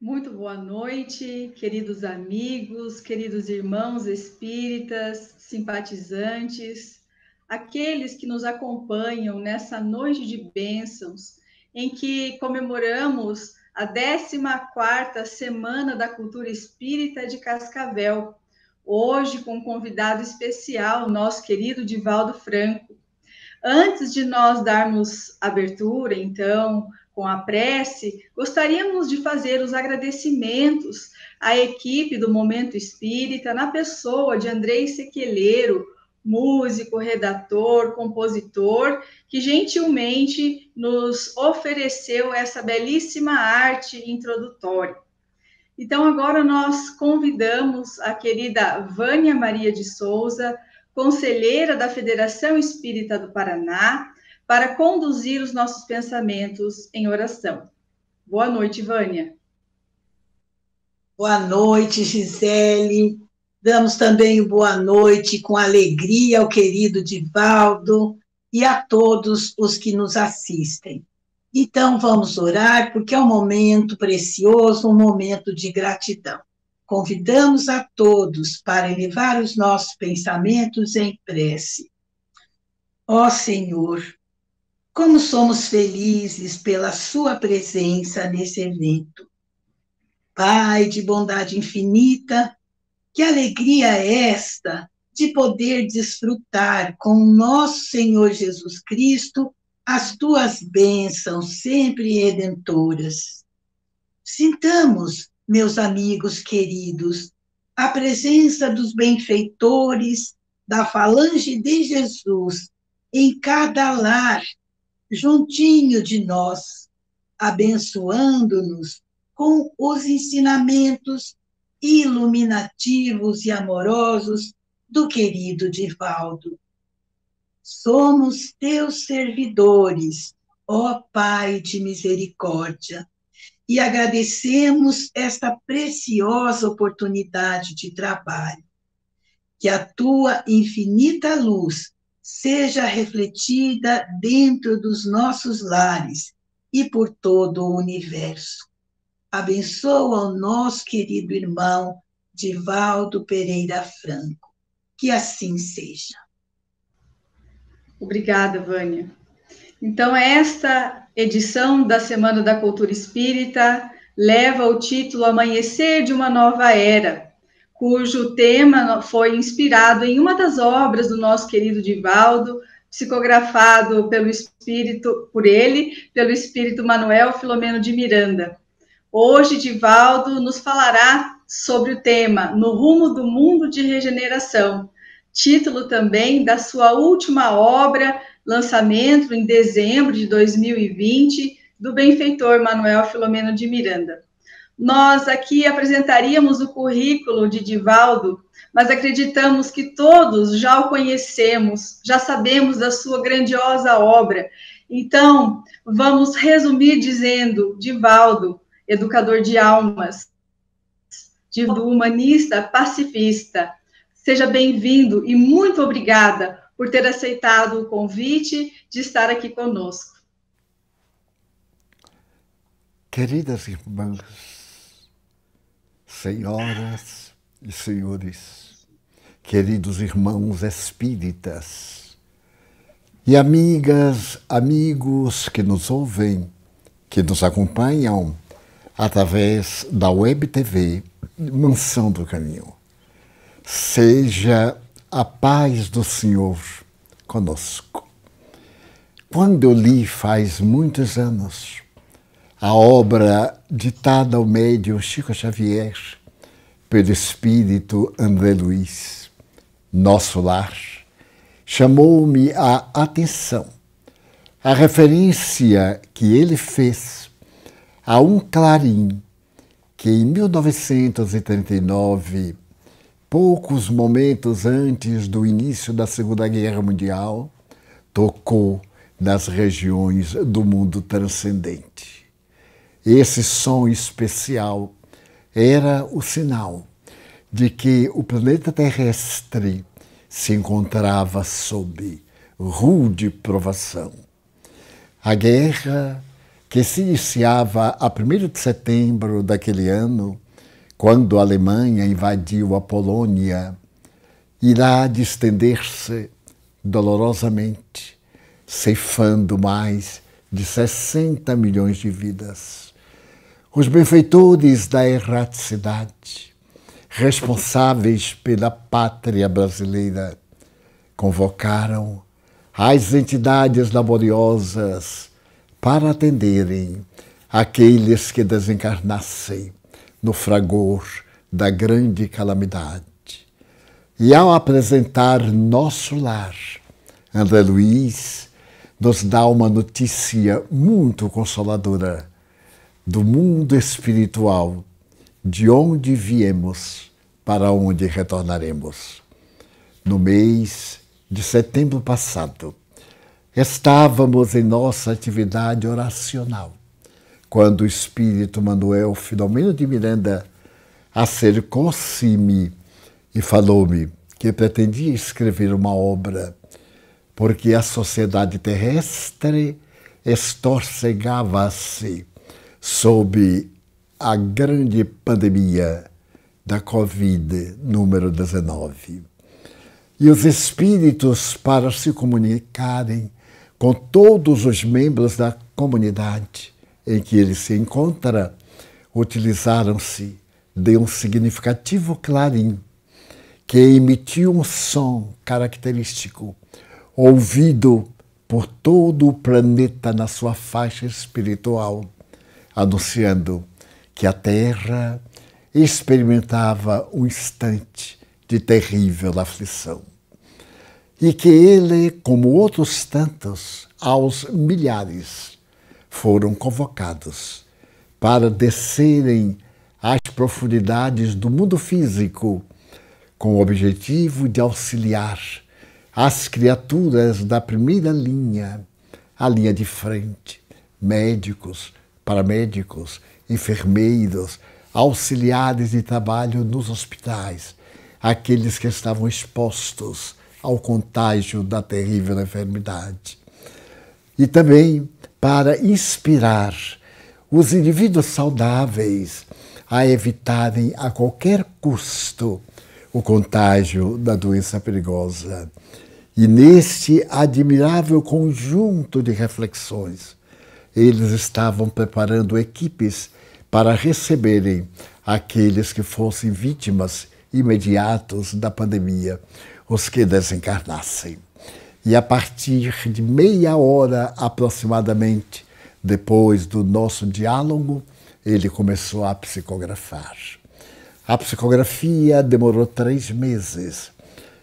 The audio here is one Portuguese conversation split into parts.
Muito boa noite, queridos amigos, queridos irmãos espíritas, simpatizantes, aqueles que nos acompanham nessa noite de bênçãos, em que comemoramos a 14ª Semana da Cultura Espírita de Cascavel, hoje com um convidado especial, nosso querido Divaldo Franco. Antes de nós darmos abertura, então, com a prece, gostaríamos de fazer os agradecimentos à equipe do Momento Espírita, na pessoa de Andrei Sequeleiro, músico, redator, compositor, que gentilmente nos ofereceu essa belíssima arte introdutória. Então, agora nós convidamos a querida Vânia Maria de Souza, conselheira da Federação Espírita do Paraná, para conduzir os nossos pensamentos em oração. Boa noite, Vânia. Boa noite, Gisele. Damos também boa noite com alegria ao querido Divaldo e a todos os que nos assistem. Então, vamos orar, porque é um momento precioso, um momento de gratidão. Convidamos a todos para elevar os nossos pensamentos em prece. Ó Senhor, como somos felizes pela sua presença nesse evento. Pai de bondade infinita, que alegria é esta de poder desfrutar com o nosso Senhor Jesus Cristo as tuas bênçãos sempre redentoras. Sintamos, meus amigos queridos, a presença dos benfeitores da falange de Jesus em cada lar, juntinho de nós, abençoando-nos com os ensinamentos iluminativos e amorosos do querido Divaldo. Somos teus servidores, ó Pai de misericórdia, e agradecemos esta preciosa oportunidade de trabalho. Que a tua infinita luz seja refletida dentro dos nossos lares e por todo o universo. Abençoa o nosso querido irmão Divaldo Pereira Franco. Que assim seja. Obrigada, Vânia. Então, esta edição da Semana da Cultura Espírita leva o título Amanhecer de uma Nova Era, cujo tema foi inspirado em uma das obras do nosso querido Divaldo, psicografado pelo espírito Manuel Filomeno de Miranda. Hoje, Divaldo nos falará sobre o tema No Rumo do Mundo de Regeneração, título também da sua última obra, lançamento em dezembro de 2020, do benfeitor Manuel Filomeno de Miranda. Nós aqui apresentaríamos o currículo de Divaldo, mas acreditamos que todos já o conhecemos, já sabemos da sua grandiosa obra. Então, vamos resumir dizendo: Divaldo, educador de almas, Divaldo, humanista, pacifista. Seja bem-vindo e muito obrigada por ter aceitado o convite de estar aqui conosco. Queridas irmãs, senhoras e senhores, queridos irmãos espíritas e amigas, amigos que nos ouvem, que nos acompanham através da Web TV Mansão do Caminho. Seja a paz do Senhor conosco. Quando eu li faz muitos anos a obra ditada ao médium Chico Xavier pelo espírito André Luiz, Nosso Lar, chamou-me a atenção a referência que ele fez a um clarim que em 1939, poucos momentos antes do início da Segunda Guerra Mundial, tocou nas regiões do mundo transcendente. Esse som especial era o sinal de que o planeta terrestre se encontrava sob rude provação. A guerra que se iniciava a 1º de setembro daquele ano, quando a Alemanha invadiu a Polônia, irá distender-se dolorosamente, ceifando mais de 60 milhões de vidas. Os benfeitores da erraticidade, responsáveis pela pátria brasileira, convocaram as entidades laboriosas para atenderem aqueles que desencarnassem no fragor da grande calamidade. E ao apresentar nosso lar, André Luiz nos dá uma notícia muito consoladora do mundo espiritual, de onde viemos, para onde retornaremos. No mês de setembro passado, estávamos em nossa atividade oracional, quando o espírito Manuel Filomeno de Miranda acercou-se-me e falou-me que pretendia escrever uma obra, porque a sociedade terrestre estorcegava-se sob a grande pandemia da Covid número 19. E os espíritos, para se comunicarem com todos os membros da comunidade em que ele se encontra, utilizaram-se de um significativo clarim que emitiu um som característico, ouvido por todo o planeta na sua faixa espiritual, anunciando que a Terra experimentava um instante de terrível aflição. E que ele, como outros tantos, aos milhares, foram convocados para descerem às profundidades do mundo físico, com o objetivo de auxiliar as criaturas da primeira linha, a linha de frente, médicos, paramédicos, enfermeiros, auxiliares de trabalho nos hospitais, aqueles que estavam expostos ao contágio da terrível enfermidade. E também para inspirar os indivíduos saudáveis a evitarem a qualquer custo o contágio da doença perigosa. E neste admirável conjunto de reflexões, eles estavam preparando equipes para receberem aqueles que fossem vítimas imediatos da pandemia, os que desencarnassem. E a partir de meia hora aproximadamente, depois do nosso diálogo, ele começou a psicografar. A psicografia demorou 3 meses.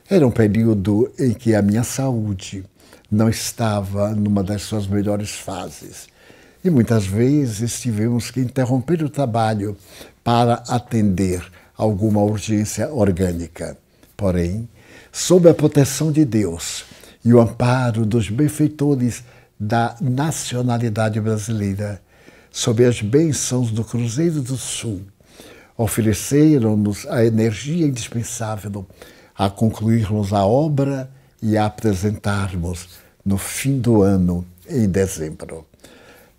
Era um período em que a minha saúde não estava numa das suas melhores fases. E muitas vezes tivemos que interromper o trabalho para atender alguma urgência orgânica. Porém, sob a proteção de Deus e o amparo dos benfeitores da nacionalidade brasileira, sob as bênçãos do Cruzeiro do Sul, ofereceram-nos a energia indispensável a concluirmos a obra e a apresentarmos no fim do ano, em dezembro.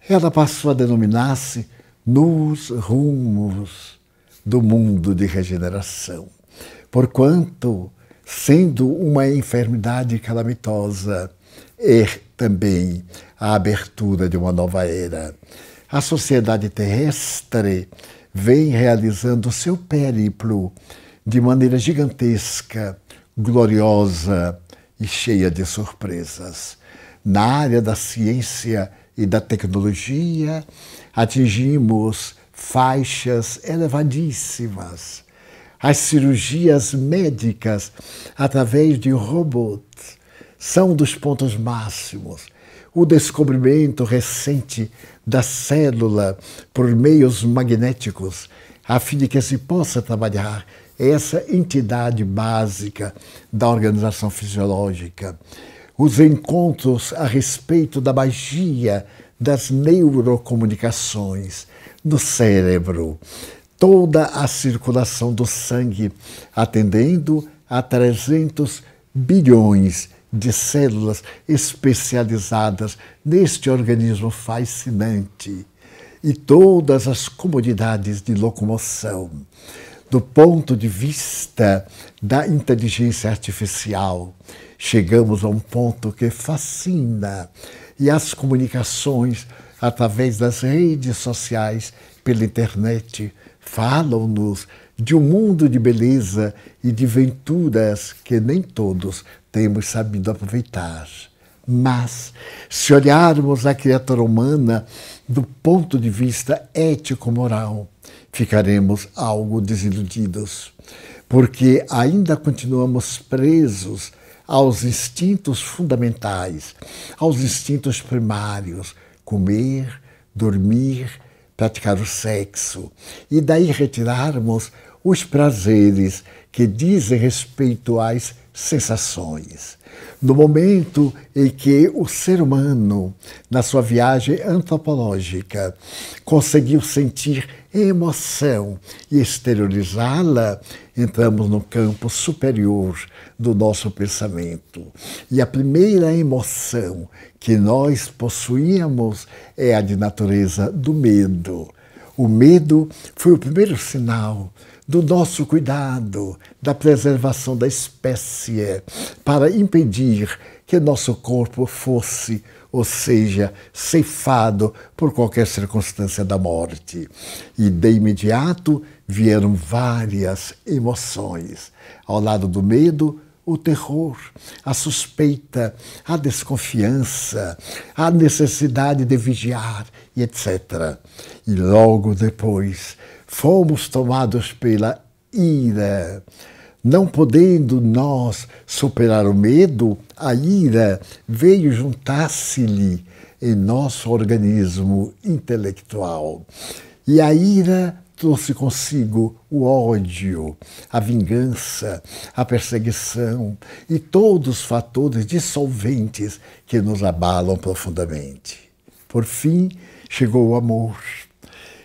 Ela passou a denominar-se Nos Rumos do Mundo de Regeneração, porquanto, sendo uma enfermidade calamitosa, é também a abertura de uma nova era. A sociedade terrestre vem realizando o seu périplo de maneira gigantesca, gloriosa e cheia de surpresas. Na área da ciência e da tecnologia, atingimos faixas elevadíssimas. As cirurgias médicas através de robôs são dos pontos máximos. O descobrimento recente da célula por meios magnéticos, a fim de que se possa trabalhar essa entidade básica da organização fisiológica. Os encontros a respeito da magia das neurocomunicações no cérebro, toda a circulação do sangue, atendendo a 300 bilhões de células especializadas neste organismo fascinante e todas as comodidades de locomoção. Do ponto de vista da inteligência artificial, chegamos a um ponto que fascina, e as comunicações através das redes sociais, pela internet, falam-nos de um mundo de beleza e de venturas que nem todos temos sabido aproveitar. Mas, se olharmos a criatura humana do ponto de vista ético-moral, ficaremos algo desiludidos, porque ainda continuamos presos aos instintos fundamentais, aos instintos primários: comer, dormir, praticar o sexo, e daí retirarmos os prazeres que dizem respeito às sensações. No momento em que o ser humano, na sua viagem antropológica, conseguiu sentir emoção e exteriorizá-la, entramos no campo superior do nosso pensamento. E a primeira emoção que nós possuíamos é a de natureza do medo. O medo foi o primeiro sinal do nosso cuidado, da preservação da espécie, para impedir que nosso corpo fosse, ou seja, ceifado por qualquer circunstância da morte. E de imediato vieram várias emoções. Ao lado do medo, o terror, a suspeita, a desconfiança, a necessidade de vigiar, e etc. E logo depois fomos tomados pela ira. Não podendo nós superar o medo, a ira veio juntar-se-lhe em nosso organismo intelectual. E a ira trouxe consigo o ódio, a vingança, a perseguição e todos os fatores dissolventes que nos abalam profundamente. Por fim, chegou o amor.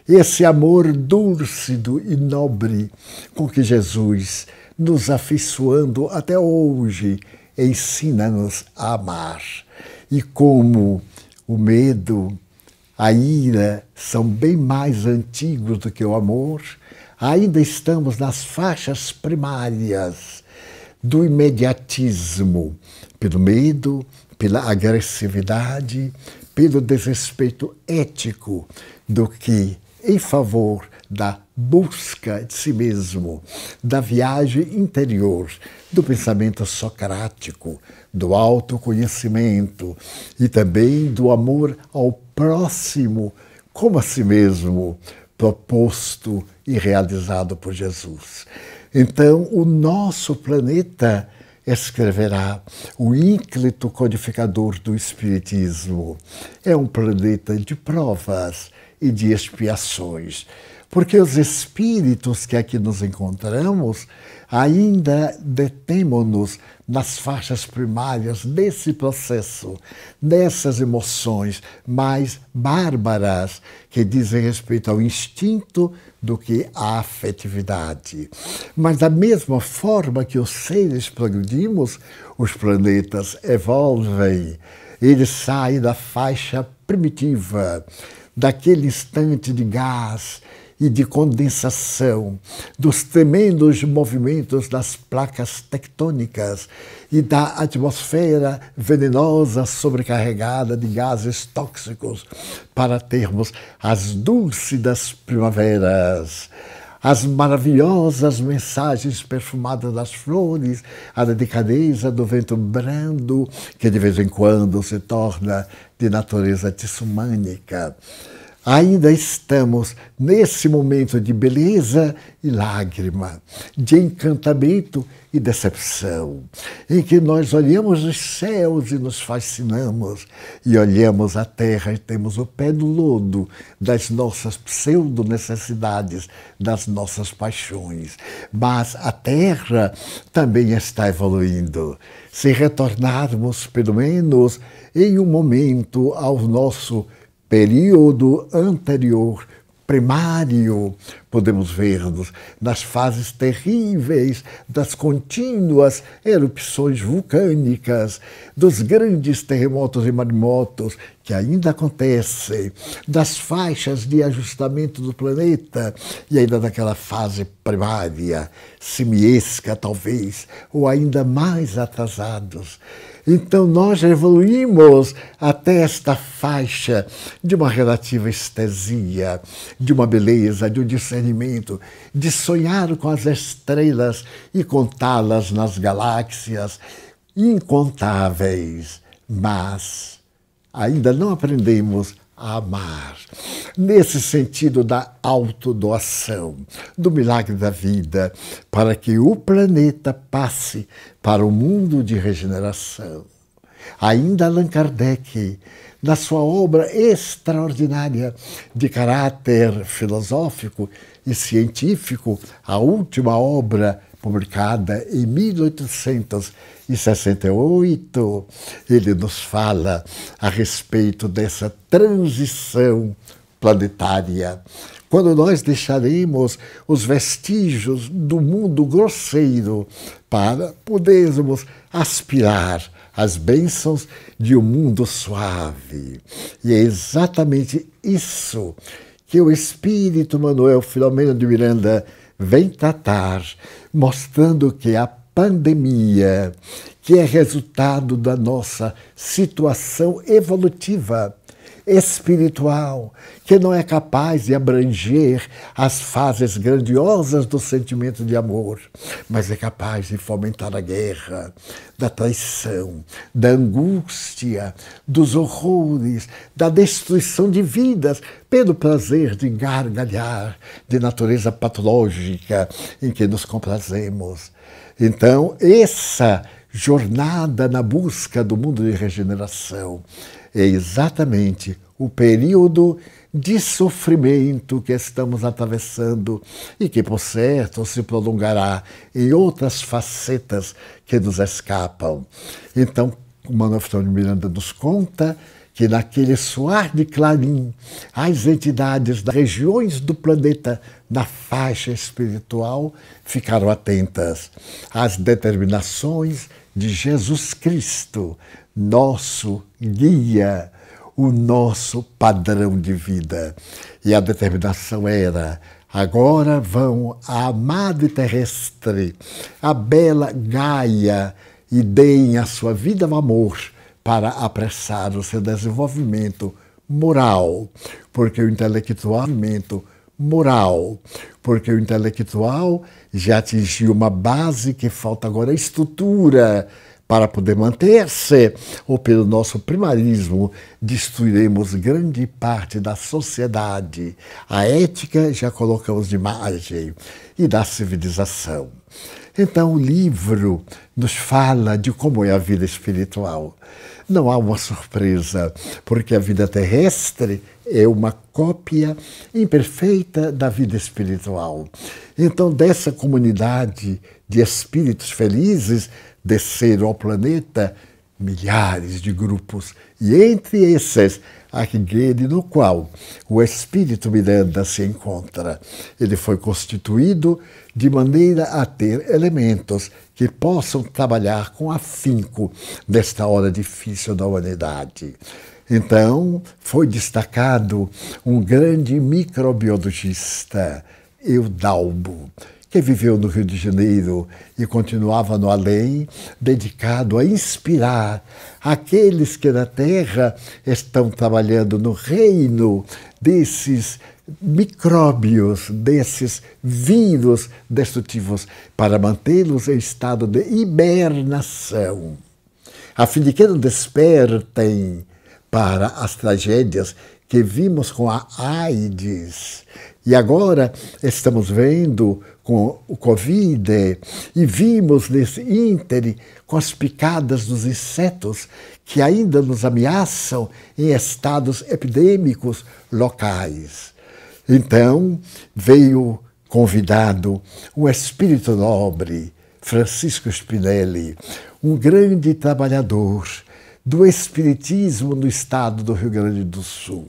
Esse amor dúlcido e nobre com que Jesus, nos afeiçoando até hoje, ensina-nos a amar. E como o medo, a ira são bem mais antigos do que o amor, ainda estamos nas faixas primárias do imediatismo, pelo medo, pela agressividade, pelo desrespeito ético do que em favor da busca de si mesmo, da viagem interior, do pensamento socrático, do autoconhecimento e também do amor ao próximo como a si mesmo, proposto e realizado por Jesus. Então, o nosso planeta escreverá o ínclito codificador do Espiritismo. É um planeta de provas e de expiações, porque os espíritos que aqui nos encontramos ainda detemos-nos nas faixas primárias desse processo, dessas emoções mais bárbaras que dizem respeito ao instinto do que à afetividade. Mas da mesma forma que os seres progredimos, os planetas evolvem, eles saem da faixa primitiva, daquele instante de gás e de condensação, dos tremendos movimentos das placas tectônicas e da atmosfera venenosa sobrecarregada de gases tóxicos, para termos as dúlcidas primaveras, as maravilhosas mensagens perfumadas das flores, a delicadeza do vento brando, que de vez em quando se torna de natureza tissumânica. Ainda estamos nesse momento de beleza e lágrima, de encantamento e decepção, em que nós olhamos os céus e nos fascinamos, e olhamos a terra e temos o pé no lodo das nossas pseudo-necessidades, das nossas paixões. Mas a terra também está evoluindo. Se retornarmos, pelo menos, em um momento ao nosso período anterior, primário, podemos ver-nos nas fases terríveis das contínuas erupções vulcânicas, dos grandes terremotos e maremotos que ainda acontecem, das faixas de ajustamento do planeta e ainda naquela fase primária, simiesca talvez, ou ainda mais atrasados. Então nós evoluímos até esta faixa de uma relativa estesia, de uma beleza, de um discernimento, de sonhar com as estrelas e contá-las nas galáxias incontáveis, mas ainda não aprendemos a amar, nesse sentido da autodoação, do milagre da vida, para que o planeta passe para o mundo de regeneração. Ainda Allan Kardec, na sua obra extraordinária de caráter filosófico e científico, a última obra publicada em 1868, ele nos fala a respeito dessa transição planetária, quando nós deixaremos os vestígios do mundo grosseiro para podermos aspirar às bênçãos de um mundo suave. E é exatamente isso que o Espírito Manuel Filomeno de Miranda vem tratar, mostrando que a pandemia, que é resultado da nossa situação evolutiva, espiritual, que não é capaz de abranger as fases grandiosas do sentimento de amor, mas é capaz de fomentar a guerra, da traição, da angústia, dos horrores, da destruição de vidas, pelo prazer de gargalhar, de natureza patológica em que nos comprazemos. Então, essa jornada na busca do mundo de regeneração é exatamente o período de sofrimento que estamos atravessando e que, por certo, se prolongará em outras facetas que nos escapam. Então, o Manuel Filomeno de Miranda nos conta que naquele soar de clarim, as entidades das regiões do planeta na faixa espiritual ficaram atentas às determinações de Jesus Cristo, nosso guia, o nosso padrão de vida. E a determinação era: agora vão à Madre Terrestre, a bela Gaia, e deem a sua vida ao amor para apressar o seu desenvolvimento moral, porque o intelectual já atingiu uma base que falta agora estrutura para poder manter-se, ou pelo nosso primarismo destruiremos grande parte da sociedade. A ética já colocamos de margem, e da civilização. Então o livro nos fala de como é a vida espiritual. Não há uma surpresa, porque a vida terrestre é uma cópia imperfeita da vida espiritual. Então, dessa comunidade de espíritos felizes, desceram ao planeta milhares de grupos, e entre esses, aquele no qual o Espírito Miranda se encontra. Ele foi constituído de maneira a ter elementos que possam trabalhar com afinco nesta hora difícil da humanidade. Então, foi destacado um grande microbiologista, Eudalbo, que viveu no Rio de Janeiro e continuava no além, dedicado a inspirar aqueles que na Terra estão trabalhando no reino desses micróbios, desses vírus destrutivos, para mantê-los em estado de hibernação, a fim de que não despertem para as tragédias que vimos com a AIDS. E agora estamos vendo com o Covid, e vimos nesse íntere com as picadas dos insetos que ainda nos ameaçam em estados epidêmicos locais. Então veio convidado um espírito nobre, Francisco Spinelli, um grande trabalhador do espiritismo no estado do Rio Grande do Sul.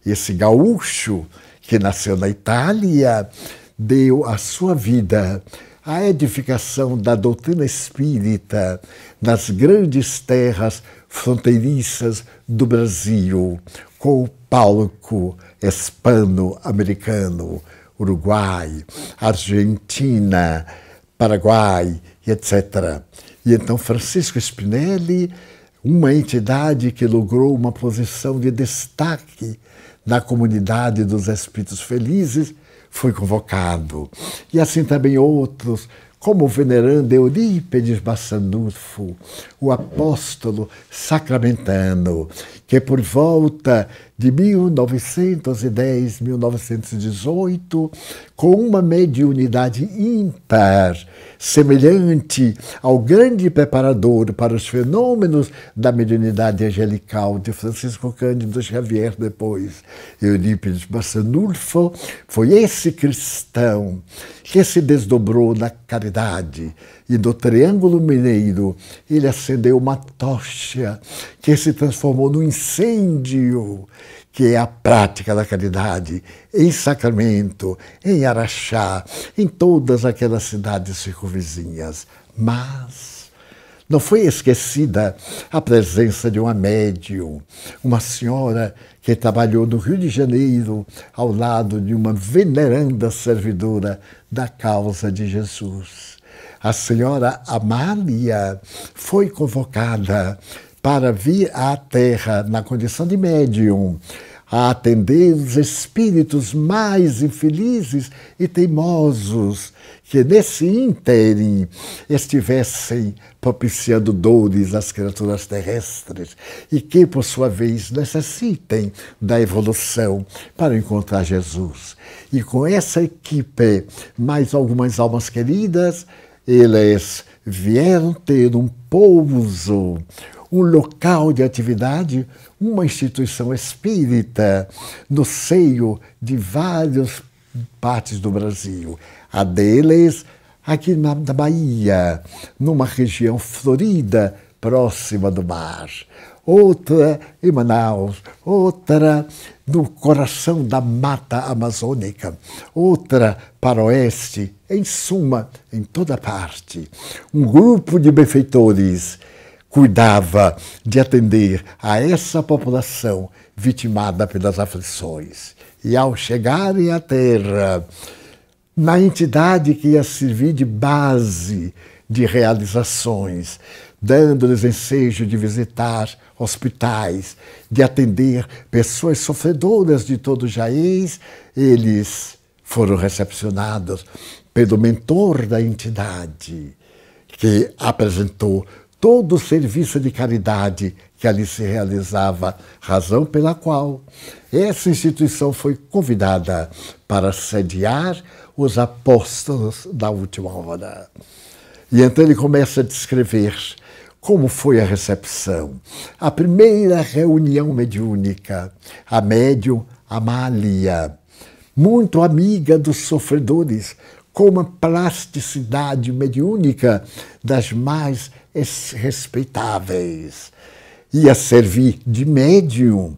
Esse gaúcho que nasceu na Itália, deu a sua vida à edificação da doutrina espírita nas grandes terras fronteiriças do Brasil, com o palco hispano-americano, Uruguai, Argentina, Paraguai, etc. E então Francisco Spinelli, uma entidade que logrou uma posição de destaque na comunidade dos Espíritos Felizes, foi convocado. E assim também outros, como o venerando Eurípides Bassanufo, o apóstolo sacramentano, que por volta de 1910, 1918, com uma mediunidade ímpar, semelhante ao grande preparador para os fenômenos da mediunidade angelical de Francisco Cândido Xavier depois, Eurípides Bassanufo, foi esse cristão que se desdobrou na caridade e do Triângulo Mineiro ele acendeu uma tocha que se transformou num incêndio, que é a prática da caridade em Sacramento, em Araxá, em todas aquelas cidades circunvizinhas. Mas não foi esquecida a presença de uma médium, uma senhora que trabalhou no Rio de Janeiro ao lado de uma veneranda servidora da causa de Jesus. A senhora Amália foi convocada para vir à Terra na condição de médium, a atender os espíritos mais infelizes e teimosos que nesse ínterim estivessem propiciando dores às criaturas terrestres e que, por sua vez, necessitem da evolução para encontrar Jesus. E com essa equipe, mais algumas almas queridas, eles vieram ter um pouso, um local de atividade, uma instituição espírita no seio de várias partes do Brasil. A deles, aqui na Bahia, numa região florida, próxima do mar. Outra em Manaus, outra no coração da mata amazônica, outra para o oeste, em suma, em toda parte. Um grupo de benfeitores cuidava de atender a essa população vitimada pelas aflições. E ao chegarem à Terra, na entidade que ia servir de base de realizações, dando-lhes ensejo de visitar hospitais, de atender pessoas sofredoras de todo o jaez, eles foram recepcionados pelo mentor da entidade, que apresentou todo o serviço de caridade que ali se realizava, razão pela qual essa instituição foi convidada para sediar os apóstolos da última hora. E então ele começa a descrever como foi a recepção, a primeira reunião mediúnica, a médium Amália, muito amiga dos sofredores, com uma plasticidade mediúnica das mais respeitáveis. Ia servir de médium,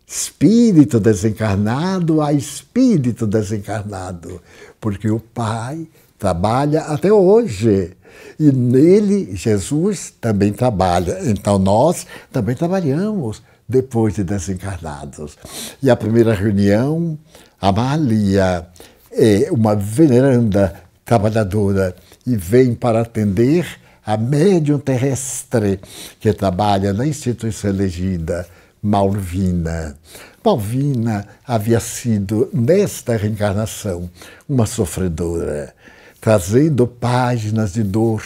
espírito desencarnado a espírito desencarnado, porque o Pai trabalha até hoje. E nele, Jesus também trabalha. Então nós também trabalhamos depois de desencarnados. E a primeira reunião, Amália é uma veneranda trabalhadora e vem para atender a médium terrestre que trabalha na instituição elegida, Malvina. Malvina havia sido, nesta reencarnação, uma sofredora, trazendo páginas de dor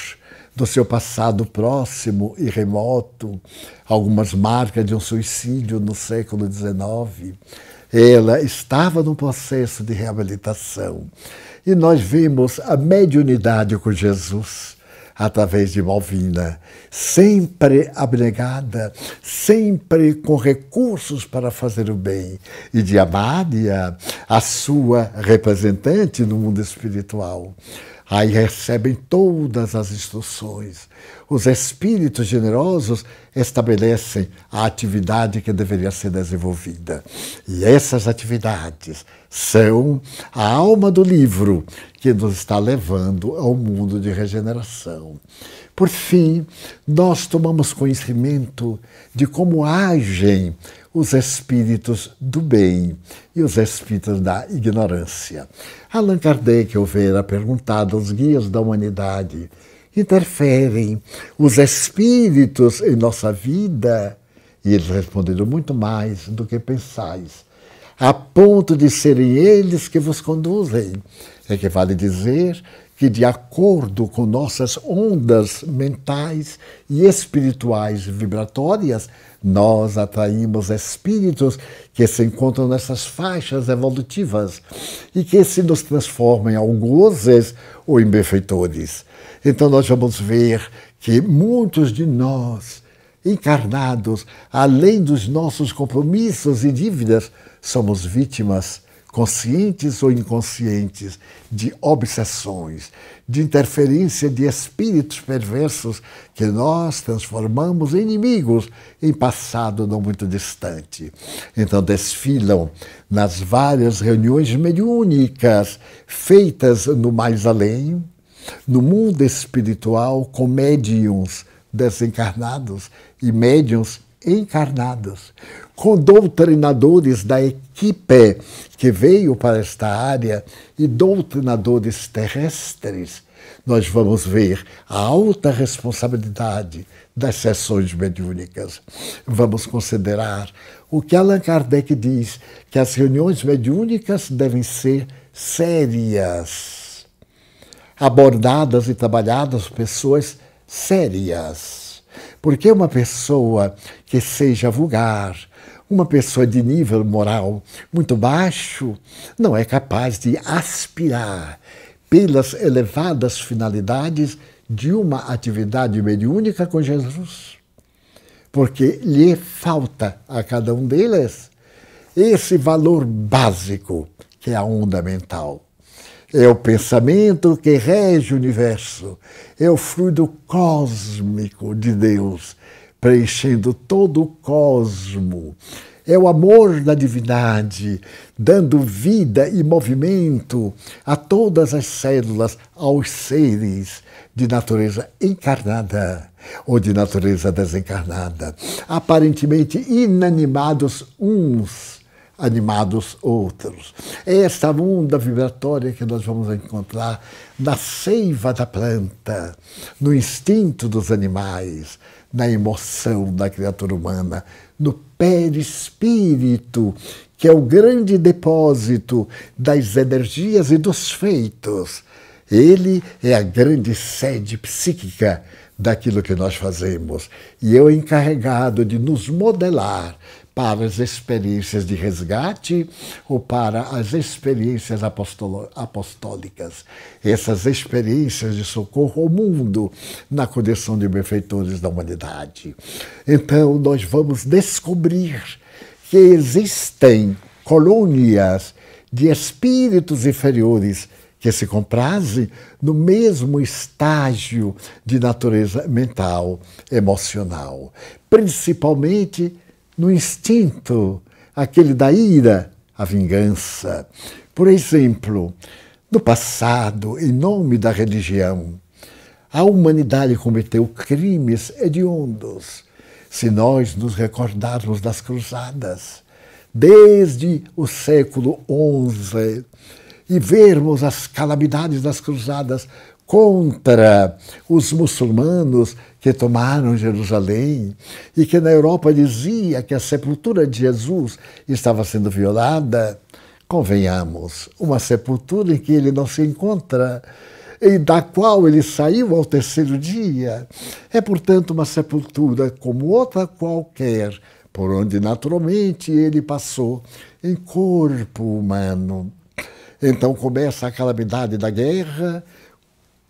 do seu passado próximo e remoto, algumas marcas de um suicídio no século XIX. Ela estava num processo de reabilitação. E nós vimos a mediunidade com Jesus através de Malvina, sempre abnegada, sempre com recursos para fazer o bem. E de Amália, a sua representante no mundo espiritual. Aí recebem todas as instruções. os espíritos generosos estabelecem a atividade que deveria ser desenvolvida. E essas atividades são a alma do livro que nos está levando ao mundo de regeneração. Por fim, nós tomamos conhecimento de como agem os espíritos do bem e os espíritos da ignorância. Allan Kardec houvera perguntado aos guias da humanidade: interferem os espíritos em nossa vida? E eles responderam: muito mais do que pensais, a ponto de serem eles que vos conduzem. É que vale dizer que, de acordo com nossas ondas mentais e espirituais vibratórias, nós atraímos espíritos que se encontram nessas faixas evolutivas e que se nos transformam em algozes ou em benfeitores. Então nós vamos ver que muitos de nós, encarnados, além dos nossos compromissos e dívidas, somos vítimas conscientes ou inconscientes de obsessões, de interferência de espíritos perversos que nós transformamos em inimigos em passado não muito distante. Então desfilam nas várias reuniões mediúnicas feitas no mais além, no mundo espiritual, com médiuns desencarnados e médiuns encarnados, com doutrinadores da equipe que veio para esta área e doutrinadores terrestres. Nós vamos ver a alta responsabilidade das sessões mediúnicas. Vamos considerar o que Allan Kardec diz, que as reuniões mediúnicas devem ser sérias, abordadas e trabalhadas por pessoas sérias. Porque uma pessoa que seja vulgar, uma pessoa de nível moral muito baixo, não é capaz de aspirar pelas elevadas finalidades de uma atividade mediúnica com Jesus. Porque lhe falta a cada um deles esse valor básico que é a onda mental. É o pensamento que rege o universo, é o fluido cósmico de Deus, preenchendo todo o cosmo. É o amor da divindade, dando vida e movimento a todas as células, aos seres de natureza encarnada ou de natureza desencarnada, aparentemente inanimados uns, animados outros. É esta onda vibratória que nós vamos encontrar na seiva da planta, no instinto dos animais, na emoção da criatura humana, no perispírito, que é o grande depósito das energias e dos feitos. Ele é a grande sede psíquica daquilo que nós fazemos e é o encarregado de nos modelar para as experiências de resgate ou para as experiências apostólicas. Essas experiências de socorro ao mundo na condição de benfeitores da humanidade. Então, nós vamos descobrir que existem colônias de espíritos inferiores que se comprazem no mesmo estágio de natureza mental, emocional, principalmente no instinto, aquele da ira, a vingança. Por exemplo, no passado, em nome da religião, a humanidade cometeu crimes hediondos. Se nós nos recordarmos das cruzadas, desde o século XI, e vermos as calamidades das cruzadas contra os muçulmanos que tomaram Jerusalém e que na Europa dizia que a sepultura de Jesus estava sendo violada, convenhamos, uma sepultura em que ele não se encontra e da qual ele saiu ao terceiro dia. É, portanto, uma sepultura como outra qualquer, por onde naturalmente ele passou em corpo humano. Então começa a calamidade da guerra,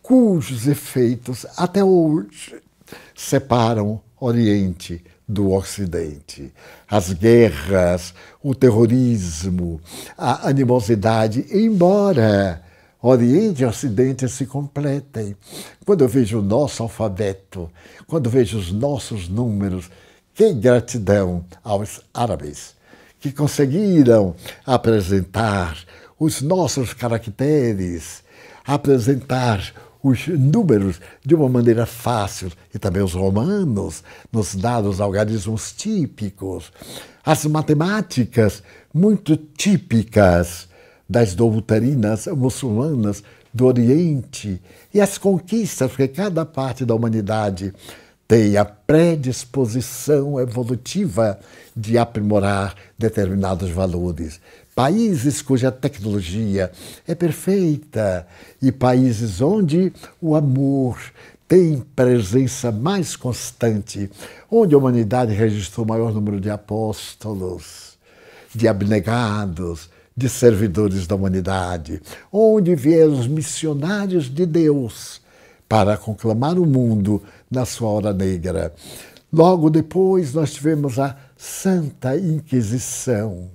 cujos efeitos até hoje separam Oriente do Ocidente. As guerras, o terrorismo, a animosidade, embora Oriente e Ocidente se completem. Quando eu vejo o nosso alfabeto, quando eu vejo os nossos números, que gratidão aos árabes que conseguiram apresentar os nossos caracteres, apresentar os números de uma maneira fácil, e também os romanos nos dados algarismos típicos, as matemáticas muito típicas das doutrinas muçulmanas do Oriente e as conquistas, porque cada parte da humanidade tem a predisposição evolutiva de aprimorar determinados valores. Países cuja tecnologia é perfeita e países onde o amor tem presença mais constante, onde a humanidade registrou o maior número de apóstolos, de abnegados, de servidores da humanidade, onde vieram os missionários de Deus para conclamar o mundo na sua hora negra. Logo depois nós tivemos a Santa Inquisição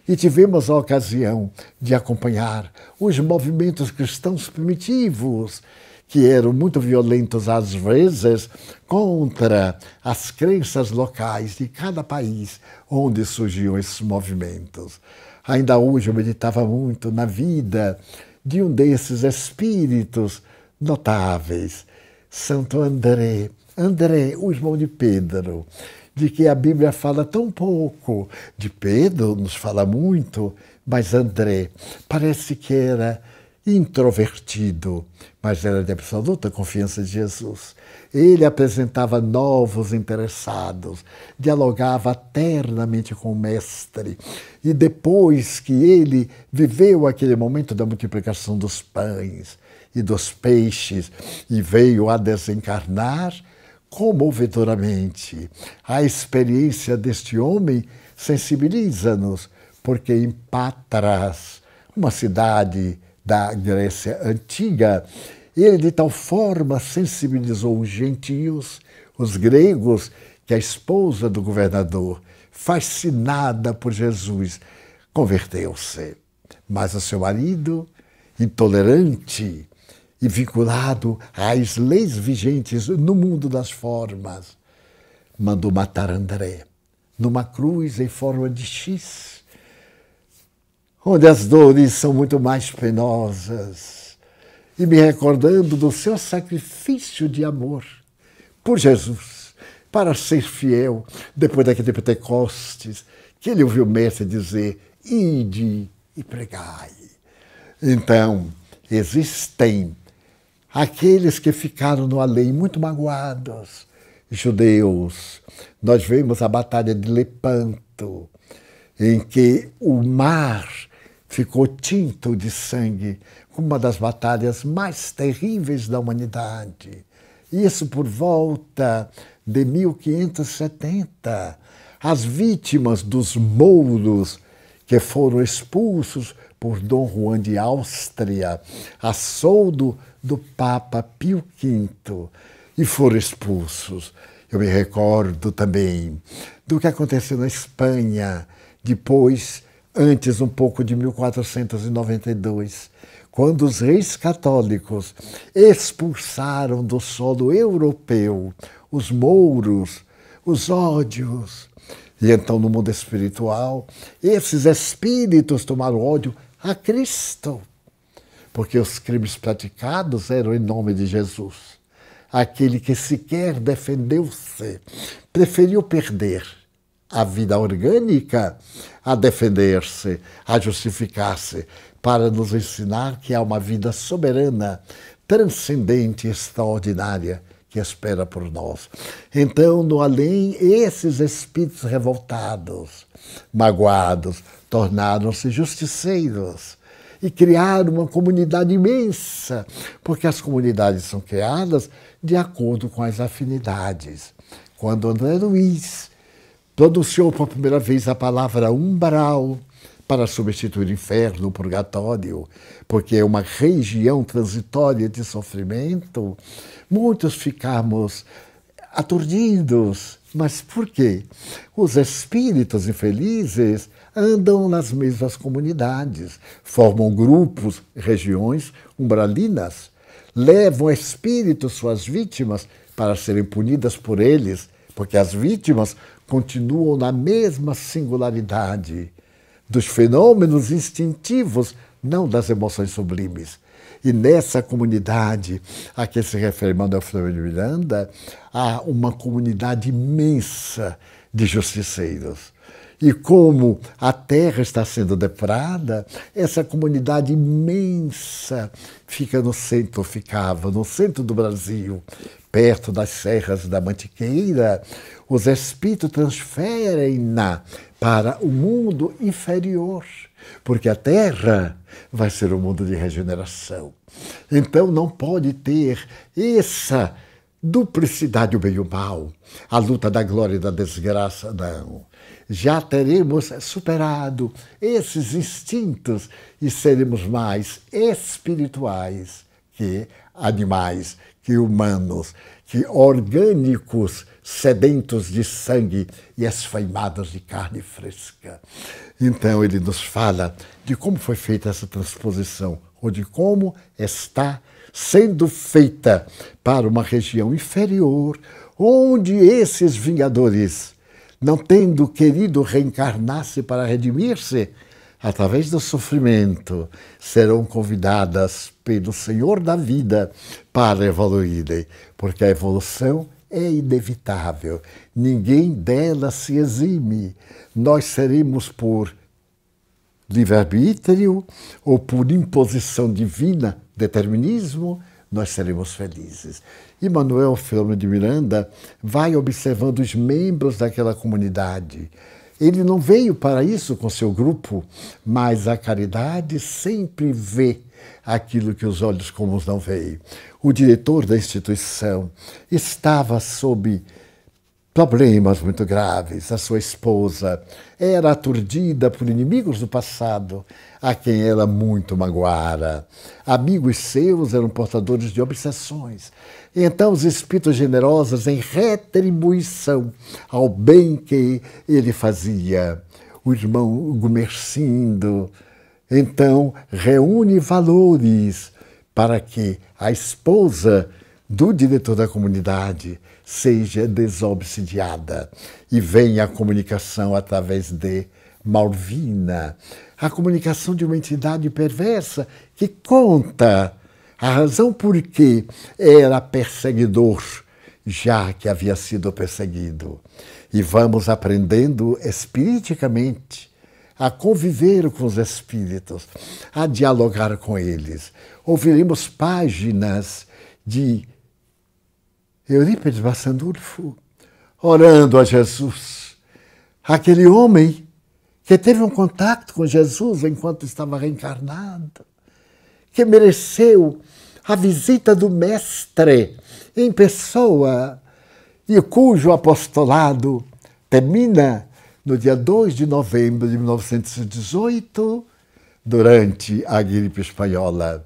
e tivemos a ocasião de acompanhar os movimentos cristãos primitivos, que eram muito violentos às vezes contra as crenças locais de cada país onde surgiam esses movimentos. Ainda hoje eu meditava muito na vida de um desses espíritos notáveis, Santo André, o irmão de Pedro, de que a Bíblia fala tão pouco. De Pedro nos fala muito, mas André parece que era introvertido, mas era de absoluta confiança de Jesus. Ele apresentava novos interessados, dialogava eternamente com o Mestre. E depois que ele viveu aquele momento da multiplicação dos pães e dos peixes e veio a desencarnar, comovedoramente, a experiência deste homem sensibiliza-nos, porque em Patras, uma cidade da Grécia Antiga, ele de tal forma sensibilizou os gentios, os gregos, que a esposa do governador, fascinada por Jesus, converteu-se. Mas o seu marido, intolerante e vinculado às leis vigentes no mundo das formas, mandou matar André numa cruz em forma de X, onde as dores são muito mais penosas, e me recordando do seu sacrifício de amor por Jesus, para ser fiel, depois daquele Pentecostes, que ele ouviu o Mestre dizer: ide e pregai. Então, existem aqueles que ficaram no além muito magoados, judeus. Nós vemos a Batalha de Lepanto, em que o mar ficou tinto de sangue, uma das batalhas mais terríveis da humanidade. Isso por volta de 1570. As vítimas dos mouros que foram expulsos por Dom Juan de Áustria, a soldo do Papa Pio V, e foram expulsos. Eu me recordo também do que aconteceu na Espanha, depois, antes um pouco de 1492, quando os reis católicos expulsaram do solo europeu os mouros, os ódios. E então, no mundo espiritual, esses espíritos tomaram ódio a Cristo, porque os crimes praticados eram em nome de Jesus. Aquele que sequer defendeu-se, preferiu perder a vida orgânica a defender-se, a justificar-se, para nos ensinar que há uma vida soberana, transcendente e extraordinária que espera por nós. Então, no além, esses espíritos revoltados, magoados, tornaram-se justiceiros e criaram uma comunidade imensa, porque as comunidades são criadas de acordo com as afinidades. Quando André Luiz pronunciou por primeira vez a palavra umbral para substituir inferno, purgatório, porque é uma região transitória de sofrimento, muitos ficamos aturdidos Mas por quê? Os espíritos infelizes andam nas mesmas comunidades, formam grupos, regiões umbralinas, levam espíritos, suas vítimas, para serem punidas por eles, porque as vítimas continuam na mesma singularidade dos fenômenos instintivos, não das emoções sublimes. E nessa comunidade a que se refere Manuel Filomeno de Miranda, há uma comunidade imensa de justiceiros. E como a terra está sendo depurada, essa comunidade imensa ficava no centro do Brasil, perto das serras da Mantiqueira. Os espíritos transferem-na para o mundo inferior, porque a terra vai ser um mundo de regeneração. Então não pode ter essa duplicidade, o bem e o mal, a luta da glória e da desgraça, não. Já teremos superado esses instintos e seremos mais espirituais que animais, que humanos, que orgânicos, sedentos de sangue e esfaimados de carne fresca. Então ele nos fala de como foi feita essa transposição, ou de como está sendo feita para uma região inferior, onde esses vingadores, não tendo querido reencarnar-se para redimir-se, através do sofrimento, serão convidadas pelo Senhor da vida para evoluírem, porque a evolução é inevitável, ninguém dela se exime. Nós seremos por livre-arbítrio ou por imposição divina, determinismo, nós seremos felizes. E Manuel Filomeno de Miranda vai observando os membros daquela comunidade. Ele não veio para isso com seu grupo, mas a caridade sempre vê aquilo que os olhos comuns não veem. O diretor da instituição estava sob problemas muito graves. A sua esposa era aturdida por inimigos do passado, a quem ela muito magoara. Amigos seus eram portadores de obsessões. Então os espíritos generosos, em retribuição ao bem que ele fazia, o irmão Gumercindo, então reúne valores para que a esposa do diretor da comunidade seja desobsidiada e venha a comunicação através de Malvina, a comunicação de uma entidade perversa que conta a razão por que era perseguidor, já que havia sido perseguido. E vamos aprendendo espiriticamente a conviver com os espíritos, a dialogar com eles. Ouviremos páginas de Eurípides Barçandufo orando a Jesus, aquele homem que teve um contato com Jesus enquanto estava reencarnado, que mereceu a visita do Mestre em pessoa e cujo apostolado termina no dia 2 de novembro de 1918, durante a gripe espanhola.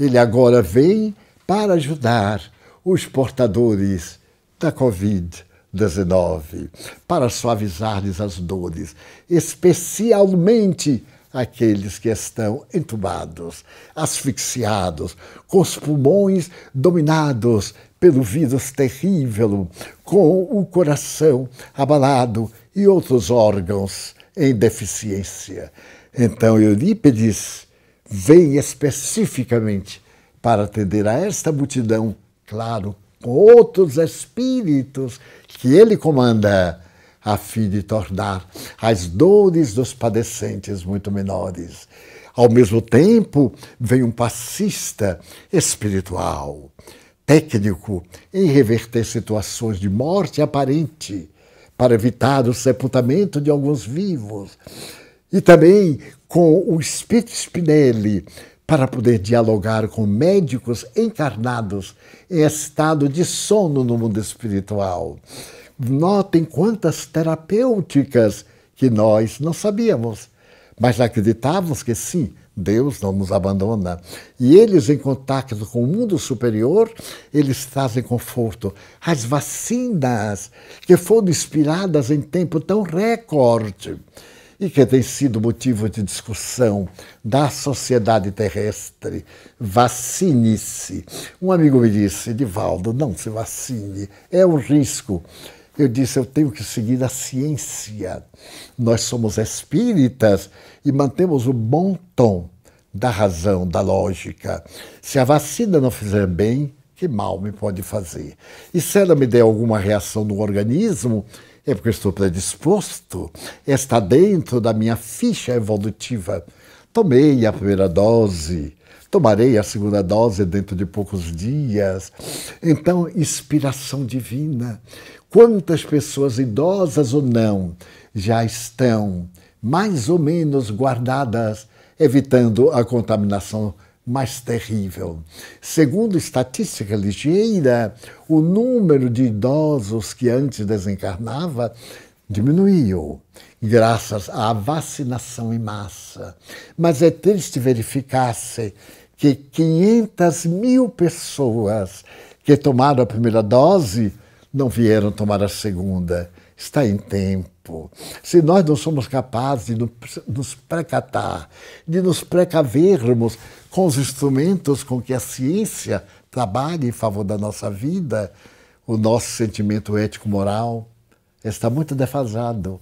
Ele agora vem para ajudar os portadores da Covid-19, para suavizar-lhes as dores, especialmente aqueles que estão entubados, asfixiados, com os pulmões dominados pelo vírus terrível, com o coração abalado e outros órgãos em deficiência. Então Eurípides vem especificamente para atender a esta multidão, claro, com outros espíritos que ele comanda, a fim de tornar as dores dos padecentes muito menores. Ao mesmo tempo, vem um passista espiritual, técnico em reverter situações de morte aparente, para evitar o sepultamento de alguns vivos. E também com o espírito Spinelli, para poder dialogar com médicos encarnados em estado de sono no mundo espiritual. Notem quantas terapêuticas que nós não sabíamos, mas acreditávamos que sim, Deus não nos abandona. E eles, em contato com o mundo superior, eles trazem conforto. As vacinas que foram inspiradas em tempo tão recorde e que tem sido motivo de discussão da sociedade terrestre. Vacine-se. Um amigo me disse, Divaldo, não se vacine, é um risco. Eu disse, eu tenho que seguir a ciência. Nós somos espíritas e mantemos o bom tom da razão, da lógica. Se a vacina não fizer bem, que mal me pode fazer? E se ela me der alguma reação no organismo, é porque eu estou predisposto, está dentro da minha ficha evolutiva. Tomei a primeira dose, tomarei a segunda dose dentro de poucos dias. Então, inspiração divina. Quantas pessoas, idosas ou não, já estão mais ou menos guardadas, evitando a contaminação mais terrível. Segundo estatística ligeira, o número de idosos que antes desencarnava diminuiu, graças à vacinação em massa. Mas é triste verificar-se que 500 mil pessoas que tomaram a primeira dose não vieram tomar a segunda. Está em tempo. Se nós não somos capazes de nos precatar, de nos precavermos com os instrumentos com que a ciência trabalha em favor da nossa vida, o nosso sentimento ético-moral está muito defasado.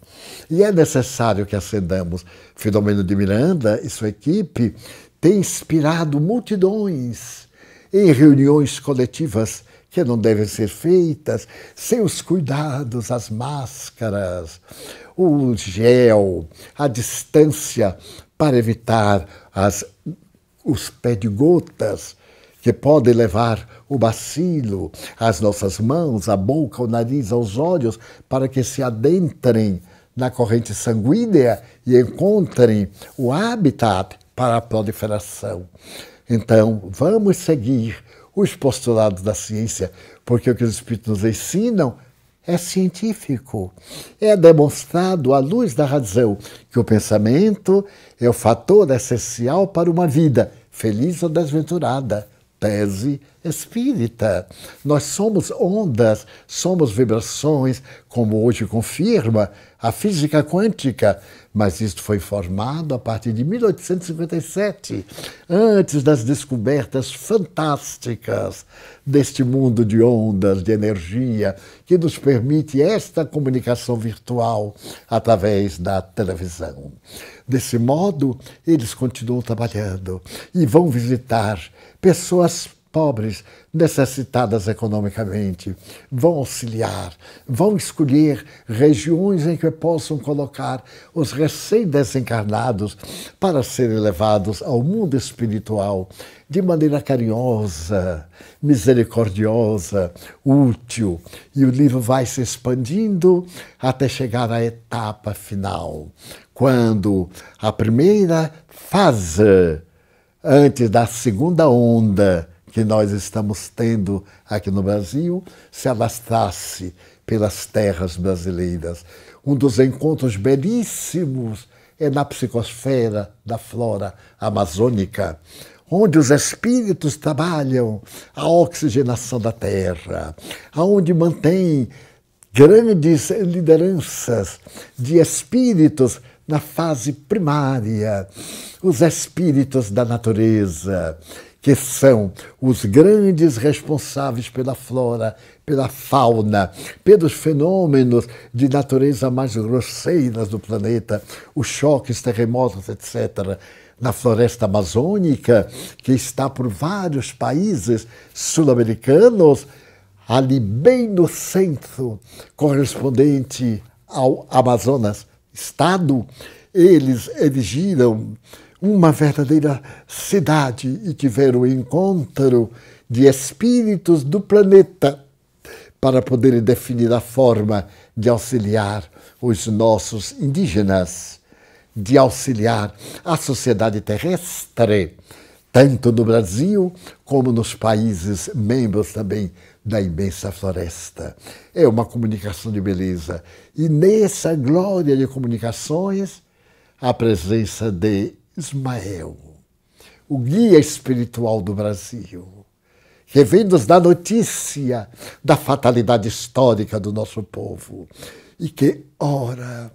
E é necessário que acendamos. Filomeno de Miranda e sua equipe têm inspirado multidões em reuniões coletivas que não devem ser feitas sem os cuidados, as máscaras, o gel, a distância para evitar os pé-de-gotas que podem levar o bacilo às nossas mãos, à boca, ao nariz, aos olhos, para que se adentrem na corrente sanguínea e encontrem o habitat para a proliferação. Então, vamos seguir os postulados da ciência, porque o que os espíritos nos ensinam é científico. É demonstrado à luz da razão que o pensamento é o fator essencial para uma vida feliz ou desventurada. Tese espírita. Nós somos ondas, somos vibrações, como hoje confirma a física quântica, mas isso foi formado a partir de 1857, antes das descobertas fantásticas deste mundo de ondas, de energia, que nos permite esta comunicação virtual através da televisão. Desse modo, eles continuam trabalhando e vão visitar pessoas pobres, necessitadas economicamente, vão auxiliar, vão escolher regiões em que possam colocar os recém-desencarnados para serem levados ao mundo espiritual de maneira carinhosa, misericordiosa, útil. E o livro vai se expandindo até chegar à etapa final, quando a primeira fase, antes da segunda onda que nós estamos tendo aqui no Brasil, se alastrasse pelas terras brasileiras. Um dos encontros belíssimos é na psicosfera da flora amazônica, onde os espíritos trabalham a oxigenação da terra, onde mantém grandes lideranças de espíritos na fase primária, os espíritos da natureza, que são os grandes responsáveis pela flora, pela fauna, pelos fenômenos de natureza mais grosseiras do planeta, os choques, terremotos, etc., na floresta amazônica, que está por vários países sul-americanos, ali bem no centro, correspondente ao Amazonas, estado, eles erigiram uma verdadeira cidade e tiveram o encontro de espíritos do planeta para poderem definir a forma de auxiliar os nossos indígenas, de auxiliar a sociedade terrestre, tanto no Brasil como nos países membros também da imensa floresta. É uma comunicação de beleza. E nessa glória de comunicações, a presença de Ismael, o guia espiritual do Brasil, que vem nos dar notícia da fatalidade histórica do nosso povo e que ora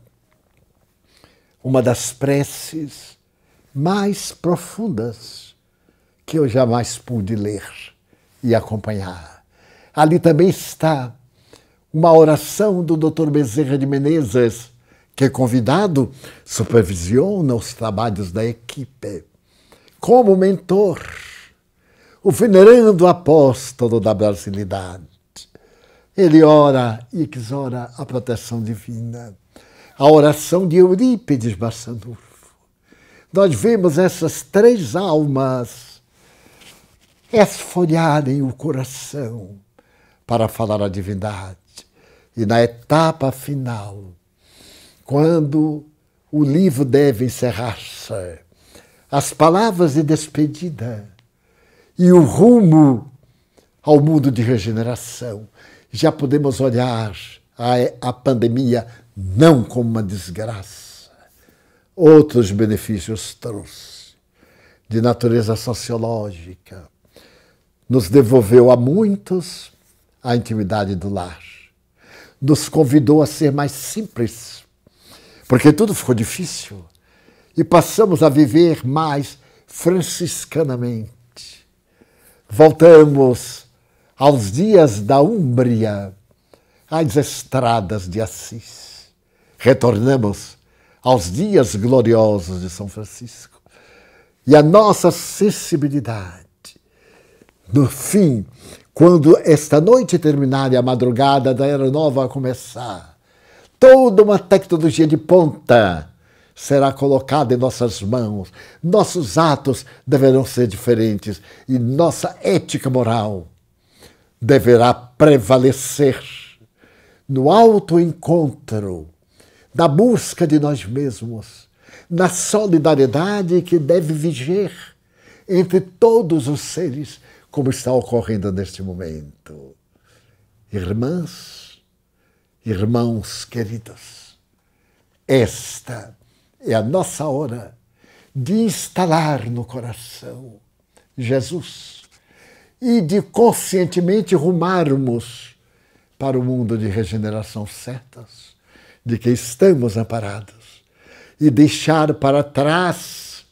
uma das preces mais profundas que eu jamais pude ler e acompanhar. Ali também está uma oração do Dr. Bezerra de Menezes, que, convidado, supervisiona os trabalhos da equipe. Como mentor, o venerando apóstolo da brasilidade. Ele ora e exora a proteção divina. A oração de Eurípides Barçanufo. Nós vemos essas três almas esfolharem o coração para falar a divindade. E na etapa final, quando o livro deve encerrar-se, as palavras de despedida e o rumo ao mundo de regeneração, já podemos olhar a pandemia não como uma desgraça. Outros benefícios trouxe, de natureza sociológica. Nos devolveu a muitos a intimidade do lar. Nos convidou a ser mais simples, porque tudo ficou difícil. E passamos a viver mais franciscanamente. Voltamos aos dias da Úmbria, às estradas de Assis. Retornamos aos dias gloriosos de São Francisco. E a nossa sensibilidade, no fim, quando esta noite terminar e a madrugada da Era Nova começar, toda uma tecnologia de ponta será colocada em nossas mãos. Nossos atos deverão ser diferentes e nossa ética moral deverá prevalecer no autoencontro, na busca de nós mesmos, na solidariedade que deve viger entre todos os seres, como está ocorrendo neste momento. Irmãs, irmãos queridos, esta é a nossa hora de instalar no coração Jesus e de conscientemente rumarmos para o mundo de regeneração certas, de que estamos amparados, e deixar para trás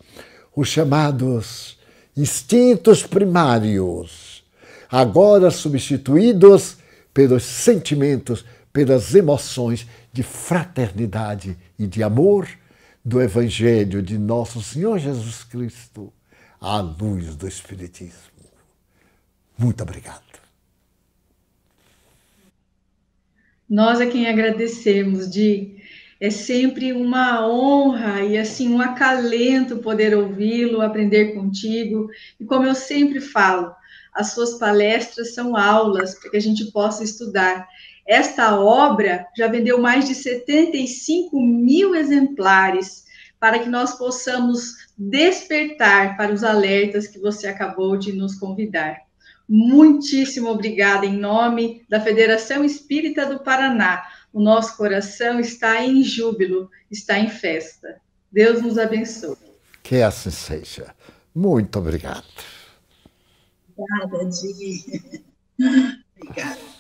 os chamados instintos primários, agora substituídos pelos sentimentos, pelas emoções de fraternidade e de amor do Evangelho de nosso Senhor Jesus Cristo, à luz do Espiritismo. Muito obrigado. Nós é quem agradecemos, Di. É sempre uma honra e assim um acalento poder ouvi-lo, aprender contigo. E como eu sempre falo, as suas palestras são aulas para que a gente possa estudar. Esta obra já vendeu mais de 75 mil exemplares para que nós possamos despertar para os alertas que você acabou de nos convidar. Muitíssimo obrigada em nome da Federação Espírita do Paraná. O nosso coração está em júbilo, está em festa. Deus nos abençoe. Que assim seja. Muito obrigado. Obrigada, Di. Obrigada.